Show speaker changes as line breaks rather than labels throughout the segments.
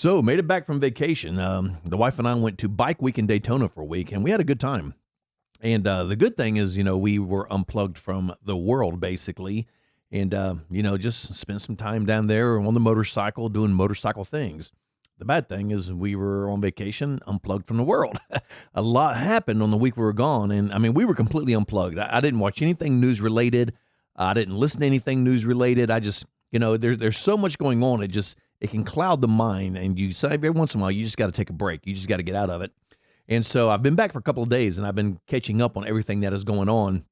So, made it back from vacation. The wife and I went to Bike Week in Daytona for a week, and we had a good time. And the good thing is, we were unplugged from the world, basically. And, just spent some time down there on the motorcycle doing motorcycle things. The bad thing is we were on vacation, unplugged from the world. A lot happened on the week we were gone. And, we were completely unplugged. I didn't watch anything news-related. I didn't listen to anything news-related. I just, there's so much going on. It can cloud the mind, and you say every once in a while, you just got to take a break. You just got to get out of it. And so I've been back for a couple of days, and I've been catching up on everything that is going on.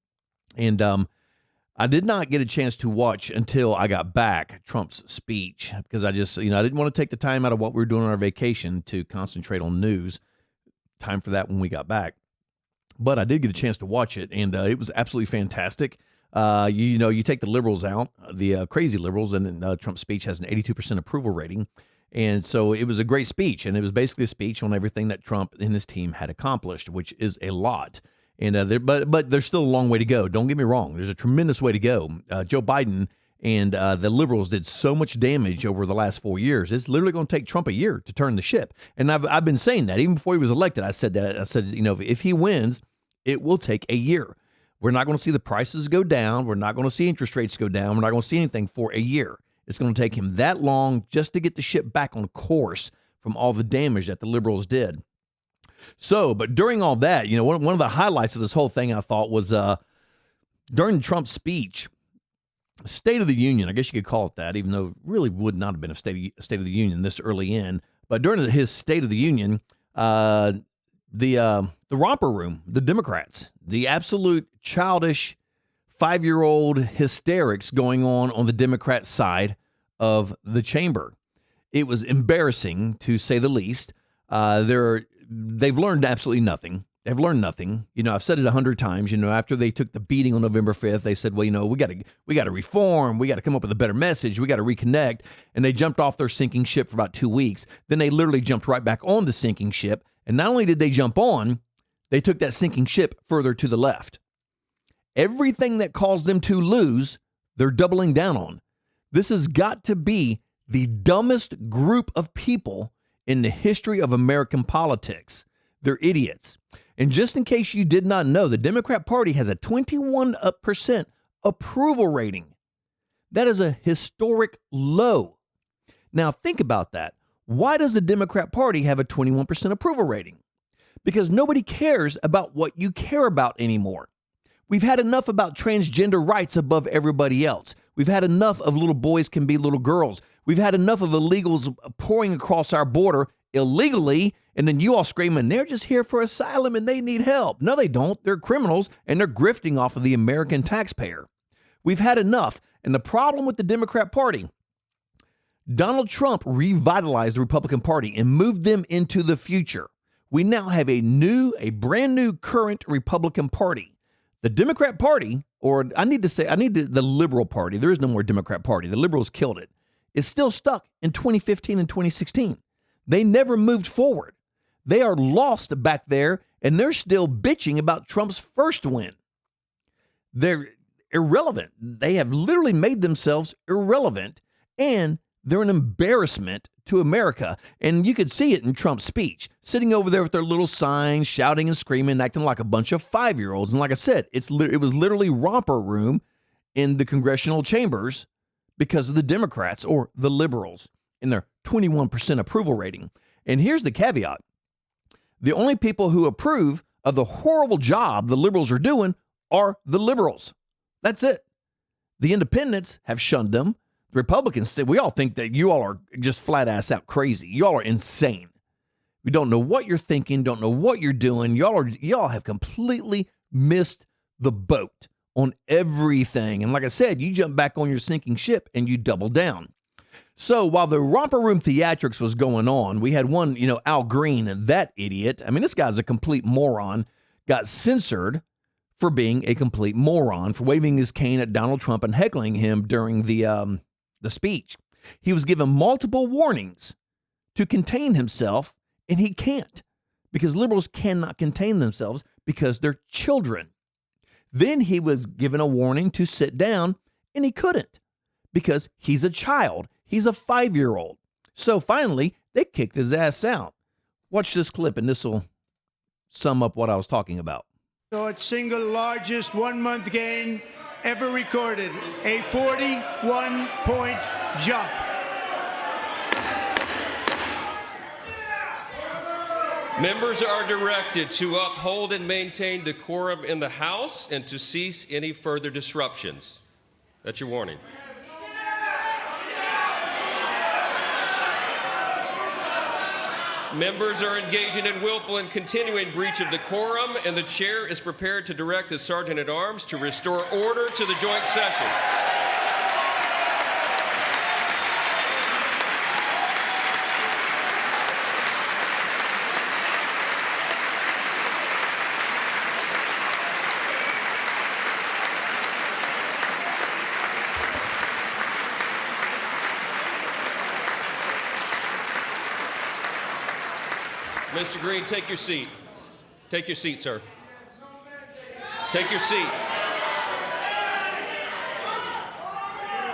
And I did not get a chance to watch until I got back Trump's speech, because I just, I didn't want to take the time out of what we were doing on our vacation to concentrate on news. Time for that when we got back. But I did get a chance to watch it, and it was absolutely fantastic. You take the liberals out, the crazy liberals, and Trump's speech has an 82% approval rating. And so it was a great speech, and it was basically a speech on everything that Trump and his team had accomplished, which is a lot. And but there's still a long way to go. Don't get me wrong. There's a tremendous way to go. Joe Biden and the liberals did so much damage over the last 4 years. It's literally going to take Trump a year to turn the ship. And I've been saying that even before he was elected. I said that. I said, if he wins, it will take a year. We're not going to see the prices go down. We're not going to see interest rates go down. We're not going to see anything for a year. It's going to take him that long just to get the ship back on course from all the damage that the liberals did. So, but during all that, one of the highlights of this whole thing, I thought, was during Trump's speech, State of the Union, I guess you could call it that, even though it really would not have been a State of the Union this early in. But during his State of the Union, the romper room, the Democrats, the absolute childish 5-year-old hysterics going on the Democrat side of the chamber. It was embarrassing, to say the least. They've learned absolutely nothing. They've learned nothing. I've said it 100 times. After they took the beating on November 5th, they said, well, we got to reform. We got to come up with a better message. We got to reconnect. And they jumped off their sinking ship for about 2 weeks. Then they literally jumped right back on the sinking ship. And not only did they jump on, they took that sinking ship further to the left. Everything that caused them to lose, they're doubling down on. This has got to be the dumbest group of people in the history of American politics. They're idiots. And just in case you did not know, the Democrat Party has a 21% approval rating. That is a historic low. Now think about that. Why does the Democrat Party have a 21% approval rating? Because nobody cares about what you care about anymore. We've had enough about transgender rights above everybody else. We've had enough of little boys can be little girls. We've had enough of illegals pouring across our border illegally, and then you all screaming, they're just here for asylum and they need help. No, they don't. They're criminals, and they're grifting off of the American taxpayer. We've had enough. And the problem with the Democrat Party, Donald Trump revitalized the Republican Party and moved them into the future. We now have a brand new current Republican Party. The Democrat Party, or the Liberal Party, there is no more Democrat Party. The liberals killed it. It's still stuck in 2015 and 2016. They never moved forward. They are lost back there, and they're still bitching about Trump's first win. They're irrelevant. They have literally made themselves irrelevant, and they're an embarrassment to America. And you could see it in Trump's speech, sitting over there with their little signs, shouting and screaming, acting like a bunch of 5-year-olds. And like I said, it was literally romper room in the congressional chambers because of the Democrats or the liberals in their 21% approval rating. And here's the caveat. The only people who approve of the horrible job the liberals are doing are the liberals. That's it. The independents have shunned them. The Republicans, we all think that you all are just flat ass out crazy. You all are insane. We don't know what you're thinking, don't know what you're doing. Y'all have completely missed the boat on everything. And like I said, you jump back on your sinking ship and you double down. So while the romper room theatrics was going on, we had one, Al Green, that idiot. This guy's a complete moron, got censored for being a complete moron, for waving his cane at Donald Trump and heckling him during the speech. He was given multiple warnings to contain himself, and he can't, because liberals cannot contain themselves because they're children. Then he was given a warning to sit down, and he couldn't because he's a child. He's a 5-year-old. So finally, They kicked his ass out. Watch this clip, and this will sum up what I was talking about.
So its single largest one-month gain ever recorded, a 41-point jump.
Members are directed to uphold and maintain decorum in the House and to cease any further disruptions. That's your warning. Members are engaging in willful and continuing breach of decorum, and the chair is prepared to direct the Sergeant-at-Arms to restore order to the joint session. Mr. Green, take your seat. Take your seat, sir. Take your seat.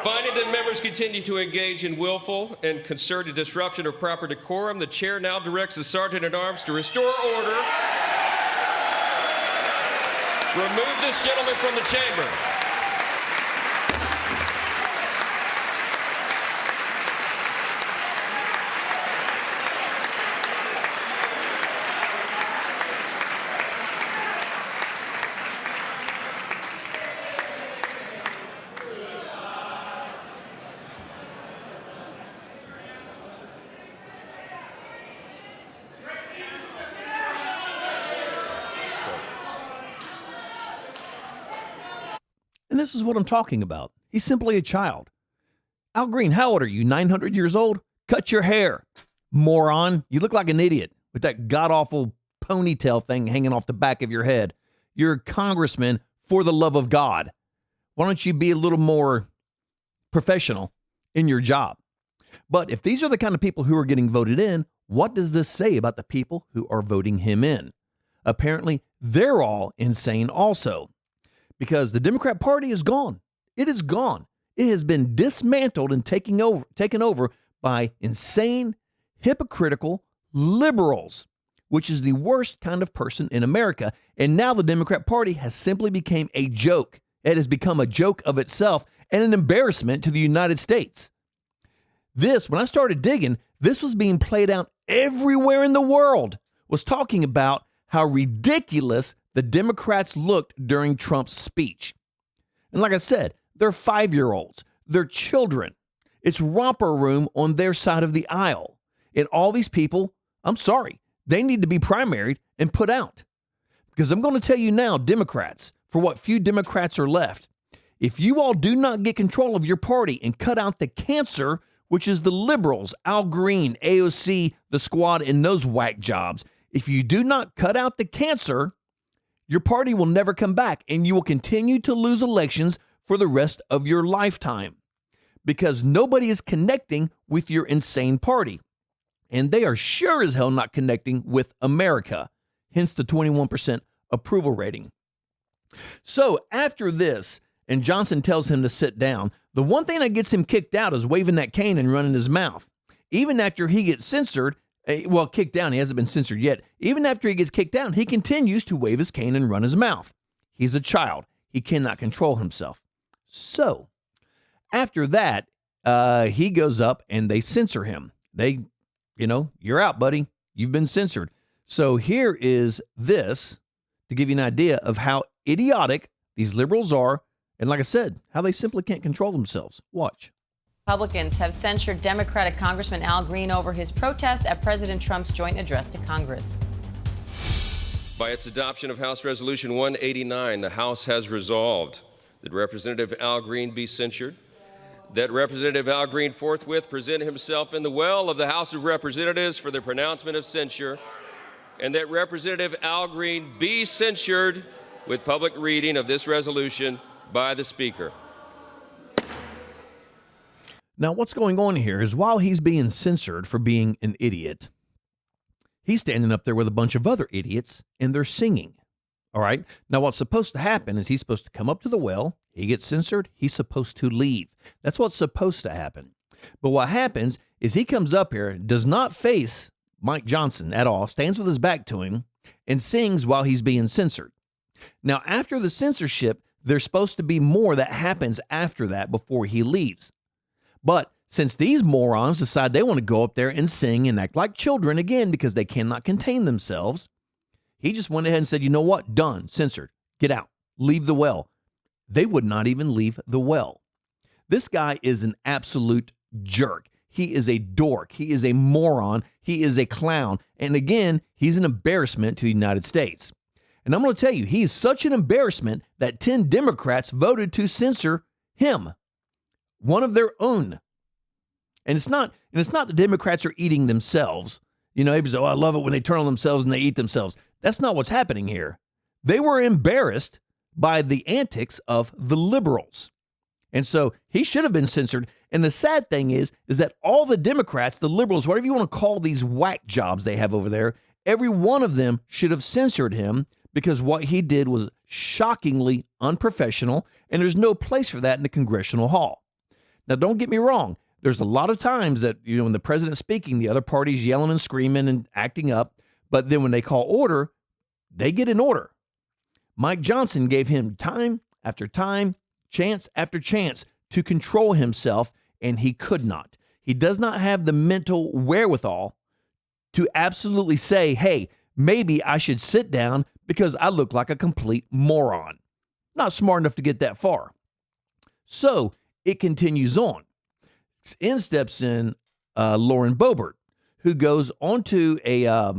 Finding that members continue to engage in willful and concerted disruption of proper decorum, the chair now directs the Sergeant-at-Arms to restore order. Remove this gentleman from the chamber.
And this is what I'm talking about. He's simply a child. Al Green, how old are you? 900 years old? Cut your hair, moron. You look like an idiot with that god-awful ponytail thing hanging off the back of your head. You're a congressman, for the love of God. Why don't you be a little more professional in your job? But if these are the kind of people who are getting voted in, what does this say about the people who are voting him in? Apparently, they're all insane also. Because the Democrat Party is gone. It is gone. It has been dismantled and taken over by insane, hypocritical liberals, which is the worst kind of person in America. And now the Democrat Party has simply become a joke. It has become a joke of itself and an embarrassment to the United States. This, when I started digging, this was being played out everywhere in the world, was talking about how ridiculous the Democrats looked during Trump's speech. And like I said, they're 5-year-olds. They're children. It's romper room on their side of the aisle. And all these people, I'm sorry, they need to be primaried and put out. Because I'm going to tell you now, Democrats, for what few Democrats are left, if you all do not get control of your party and cut out the cancer, which is the liberals, Al Green, AOC, the squad, and those whack jobs, if you do not cut out the cancer, your party will never come back, and you will continue to lose elections for the rest of your lifetime because nobody is connecting with your insane party. And they are sure as hell not connecting with America, hence the 21% approval rating. So after this, and Johnson tells him to sit down, the one thing that gets him kicked out is waving that cane and running his mouth. Even after he gets censored, well, kicked down. He hasn't been censored yet. Even after he gets kicked down, he continues to wave his cane and run his mouth. He's a child. He cannot control himself. So after that, he goes up and they censor him. They, you're out, buddy. You've been censored. So here is this to give you an idea of how idiotic these liberals are. And like I said, how they simply can't control themselves. Watch.
Republicans have censured Democratic Congressman Al Green over his protest at President Trump's joint address to Congress.
By its adoption of House Resolution 189, the House has resolved that Representative Al Green be censured, that Representative Al Green forthwith present himself in the well of the House of Representatives for the pronouncement of censure, and that Representative Al Green be censured with public reading of this resolution by the Speaker.
Now, what's going on here is while he's being censored for being an idiot, he's standing up there with a bunch of other idiots and they're singing. All right. Now, what's supposed to happen is he's supposed to come up to the well. He gets censored. He's supposed to leave. That's what's supposed to happen. But what happens is he comes up here, does not face Mike Johnson at all, stands with his back to him, and sings while he's being censored. Now, after the censorship, there's supposed to be more that happens after that before he leaves. But since these morons decide they want to go up there and sing and act like children again because they cannot contain themselves, he just went ahead and said, you know what? Done. Censored. Get out. Leave the well. They would not even leave the well. This guy is an absolute jerk. He is a dork. He is a moron. He is a clown. And again, he's an embarrassment to the United States. And I'm going to tell you, he is such an embarrassment that 10 Democrats voted to censor him, one of their own. And it's not the Democrats are eating themselves. You know, everybody says, oh, I love it when they turn on themselves and they eat themselves. That's not what's happening here. They were embarrassed by the antics of the liberals. And so he should have been censored. And the sad thing is that all the Democrats, the liberals, whatever you want to call these whack jobs they have over there, every one of them should have censored him because what he did was shockingly unprofessional, and there's no place for that in the congressional hall. Now, don't get me wrong. There's a lot of times that, you know, when the president's speaking, the other party's yelling and screaming and acting up, but then when they call order, they get in order. Mike Johnson gave him time after time, chance after chance to control himself, and he could not. He does not have the mental wherewithal to absolutely say, hey, maybe I should sit down because I look like a complete moron. Not smart enough to get that far. So it continues on. In steps in Lauren Boebert, who goes onto a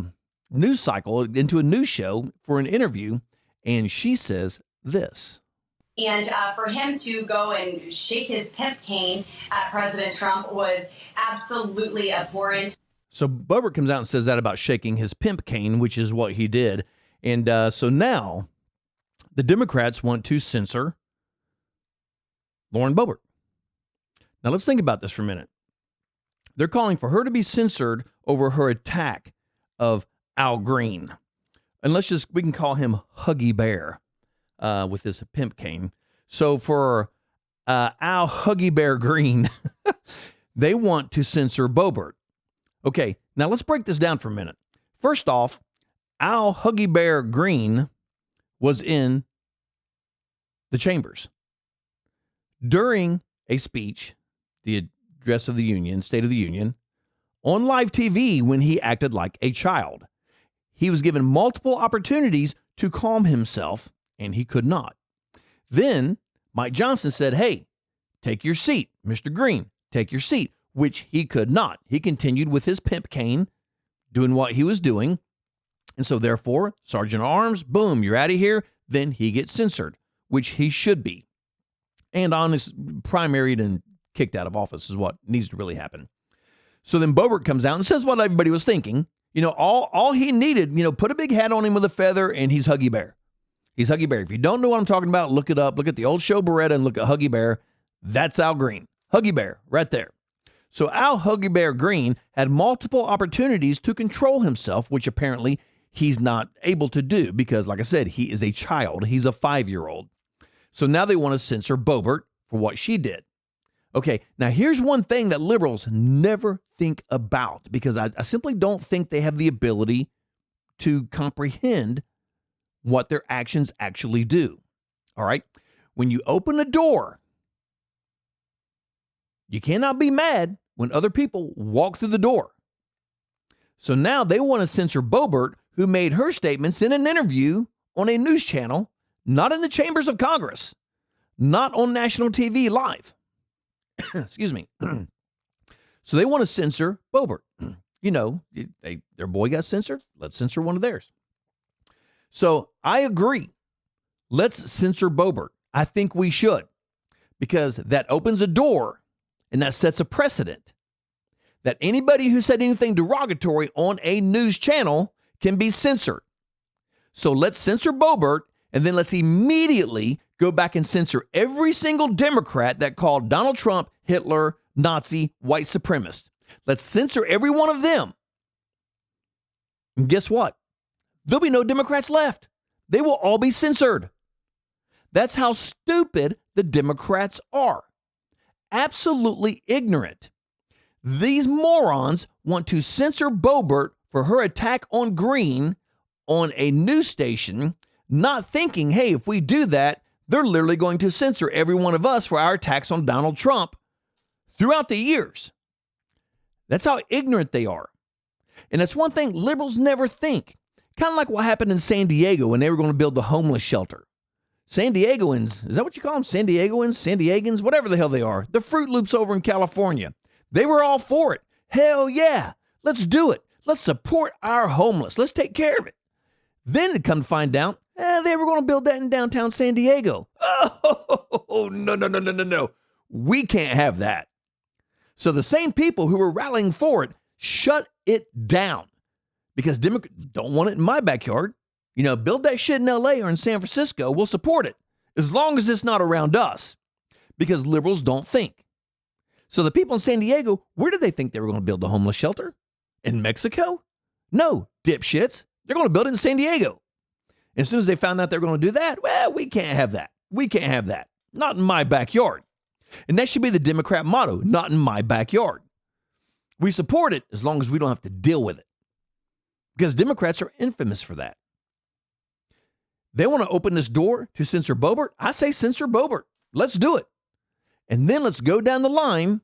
news cycle, into a news show for an interview, and she says this.
And for him to go and shake his pimp cane at President Trump was absolutely abhorrent.
So Boebert comes out and says that about shaking his pimp cane, which is what he did. And so now the Democrats want to censor Lauren Boebert. Now let's think about this for a minute. They're calling for her to be censored over her attack of Al Green. And we can call him Huggy Bear with this pimp cane. So for Al Huggy Bear Green, they want to censor Boebert. Okay, now let's break this down for a minute. First off, Al Huggy Bear Green was in the chambers during a speech, the address of the Union, State of the Union, on live TV when he acted like a child. He was given multiple opportunities to calm himself, and he could not. Then Mike Johnson said, hey, take your seat, Mr. Green, take your seat, which he could not. He continued with his pimp cane, doing what he was doing. And so therefore, Sergeant at Arms, boom, you're out of here. Then he gets censored, which he should be. And on his primaried and kicked out of office is what needs to really happen. So then Boebert comes out and says what everybody was thinking. You know, all he needed, you know, put a big hat on him with a feather, and he's Huggy Bear. He's Huggy Bear. If you don't know what I'm talking about, look it up. Look at the old show Beretta and look at Huggy Bear. That's Al Green. Huggy Bear, right there. So Al Huggy Bear Green had multiple opportunities to control himself, which apparently he's not able to do because, like I said, he is a child. He's a 5-year-old. So now they want to censor Boebert for what she did. Okay, now here's one thing that liberals never think about because I simply don't think they have the ability to comprehend what their actions actually do. All right? When you open a door, you cannot be mad when other people walk through the door. So now they want to censor Boebert, who made her statements in an interview on a news channel, not in the chambers of Congress, not on national TV live. Excuse me. So they want to censor Boebert. You know, their boy got censored. Let's censor one of theirs. So I agree. Let's censor Boebert. I think we should, because that opens a door and that sets a precedent that anybody who said anything derogatory on a news channel can be censored. So let's censor Boebert, and then let's immediately go back and censor every single Democrat that called Donald Trump Hitler, Nazi, white supremacist. Let's censor every one of them. And guess what? There'll be no Democrats left. They will all be censored. That's how stupid the Democrats are. Absolutely ignorant. These morons want to censor Boebert for her attack on Green on a news station, not thinking, hey, if we do that, they're literally going to censor every one of us for our attacks on Donald Trump throughout the years. That's how ignorant they are. And that's one thing liberals never think. Kind of like what happened in San Diego when they were going to build the homeless shelter. San Diegoans, is that what you call them? San Diegoans, San Diegans, whatever the hell they are. The Fruit Loops over in California. They were all for it. Hell yeah. Let's do it. Let's support our homeless. Let's take care of it. Then to come to find out, they were going to build that in downtown San Diego. Oh, no. We can't have that. So the same people who were rallying for it shut it down because Democrats don't want it in my backyard. You know, build that shit in LA or in San Francisco. We'll support it as long as it's not around us because liberals don't think. So the people in San Diego, where did they think they were going to build the homeless shelter? In Mexico? No, dipshits. They're going to build it in San Diego. And as soon as they found out they were going to do that, well, we can't have that. We can't have that. Not in my backyard. And that should be the Democrat motto, not in my backyard. We support it as long as we don't have to deal with it. Because Democrats are infamous for that. They want to open this door to censor Boebert. I say censor Boebert. Let's do it. And then let's go down the line.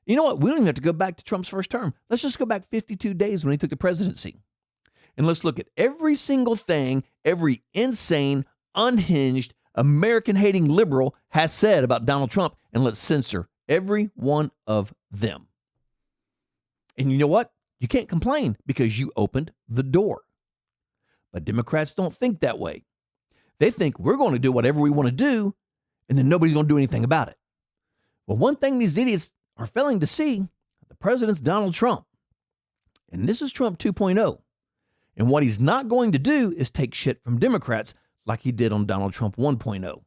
You know what? We don't even have to go back to Trump's first term. Let's just go back 52 days when he took the presidency. And let's look at every single thing every insane, unhinged, American-hating liberal has said about Donald Trump, and let's censor every one of them. And you know what? You can't complain because you opened the door. But Democrats don't think that way. They think we're going to do whatever we want to do, and then nobody's going to do anything about it. Well, one thing these idiots are failing to see, the president's Donald Trump. And this is Trump 2.0. And what he's not going to do is take shit from Democrats like he did on Donald Trump 1.0.